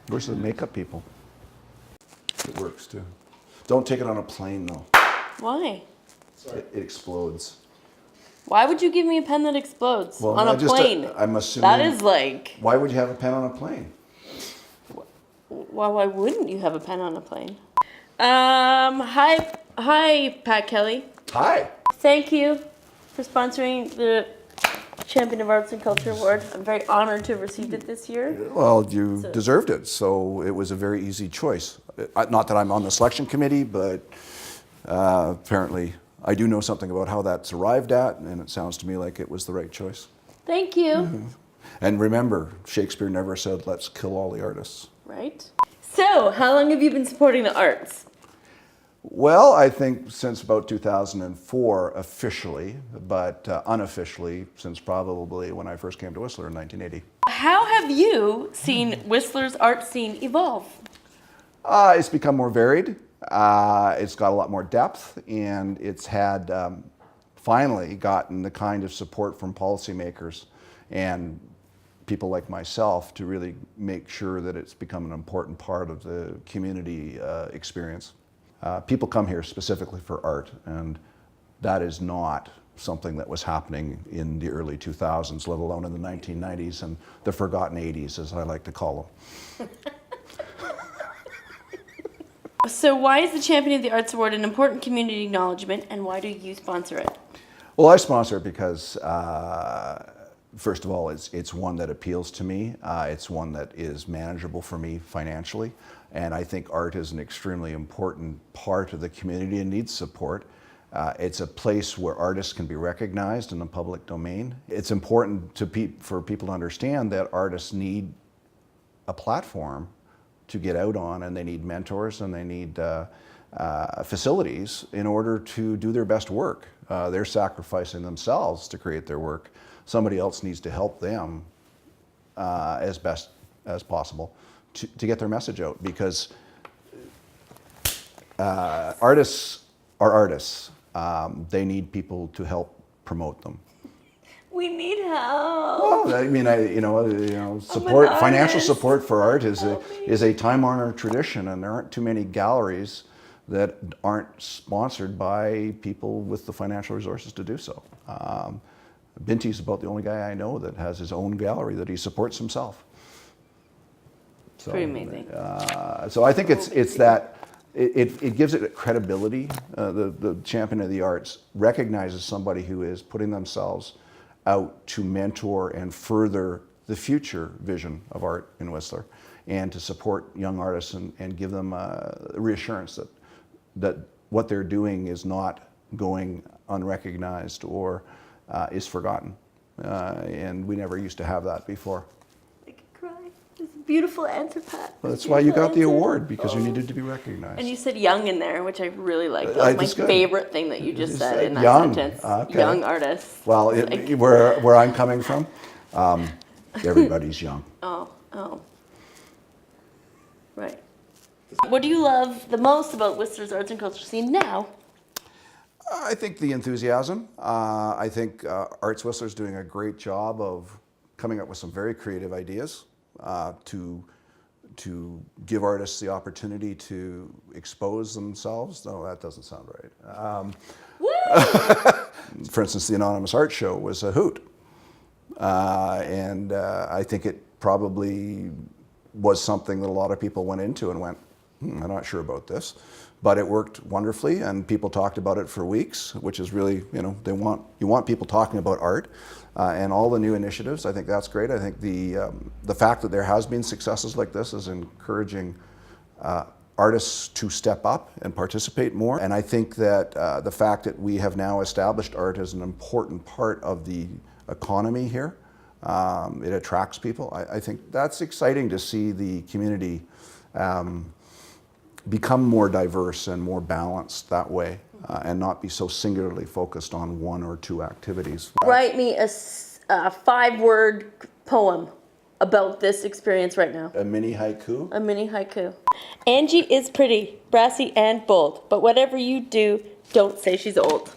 Where's the makeup people? It works too. Don't take it on a plane though. Why? It explodes. Why would you give me a pen that explodes on a plane? I'm assuming. That is like. Why would you have a pen on a plane? Why wouldn't you have a pen on a plane? Hi, Pat Kelly. Hi. Thank you for sponsoring the Champion of Arts and Culture Award. I'm very honored to have received it this year. Well, you deserved it, so it was a very easy choice. Not that I'm on the selection committee, but apparently I do know something about how that's arrived at, and it sounds to me like it was the right choice. Thank you. Mm-hmm. And remember, Shakespeare never said, let's kill all the artists. Right. So, how long have you been supporting the arts? Well, I think since about 2004 officially, but unofficially since probably when I first came to Whistler in 1980. How have you seen Whistler's art scene evolve? It's become more varied. It's got a lot more depth, and it's had finally gotten the kind of support from policymakers and people like myself to really make sure that it's become an important part of the community experience. People come here specifically for art, and that is not something that was happening in the early 2000s, let alone in the 1990s and the forgotten 80s, as I like to call them. So why is the Champion of the Arts Award an important community acknowledgement, and why do you sponsor it? Well, I sponsor it because, first of all, it's one that appeals to me. It's one that is manageable for me financially. And I think art is an extremely important part of the community and needs support. It's a place where artists can be recognized in the public domain. It's important for people to understand that artists need a platform to get out on, and they need mentors, and they need facilities in order to do their best work. They're sacrificing themselves to create their work. Somebody else needs to help them as best as possible to get their message out, because artists are artists. They need people to help promote them. We need help. Well, I mean, support, financial support for art is a time-honored tradition, and there aren't too many galleries that aren't sponsored by people with the financial resources to do so. Binty's about the only guy I know that has his own gallery that he supports himself. So, pretty amazing. So I think it's that it gives it credibility. The Champion of the Arts recognizes somebody who is putting themselves out to mentor and further the future vision of art in Whistler, and to support young artists and give them reassurance that what they're doing is not going unrecognized or is forgotten. And we never used to have that before. I could cry. It's a beautiful answer, Pat. Well, that's why you got the award, because you needed to be recognized. And you said young in there, which I really liked. That was my favorite thing that you just said in that young sentence. Okay. Young artists. Well, where I'm coming from, everybody's young. Oh. Right. What do you love the most about Whistler's arts and culture scene now? I think the enthusiasm. I think Arts Whistler is doing a great job of coming up with some very creative ideas to give artists the opportunity to expose themselves. No, that doesn't sound right. For instance, the Anonymous Art Show was a hoot. And I think it probably was something that a lot of people went into and went, I'm not sure about this. But it worked wonderfully, and people talked about it for weeks, which is really, you want people talking about art and all the new initiatives. I think that's great. I think the fact that there has been successes like this is encouraging artists to step up and participate more. And I think that the fact that we have now established art as an important part of the economy here, it attracts people. I think that's exciting to see the community become more diverse and more balanced that way, and not be so singularly focused on one or two activities. Write me a 5-word poem about this experience right now. A mini haiku? A mini haiku. Angie is pretty, brassy, and bold, but whatever you do, don't say she's old.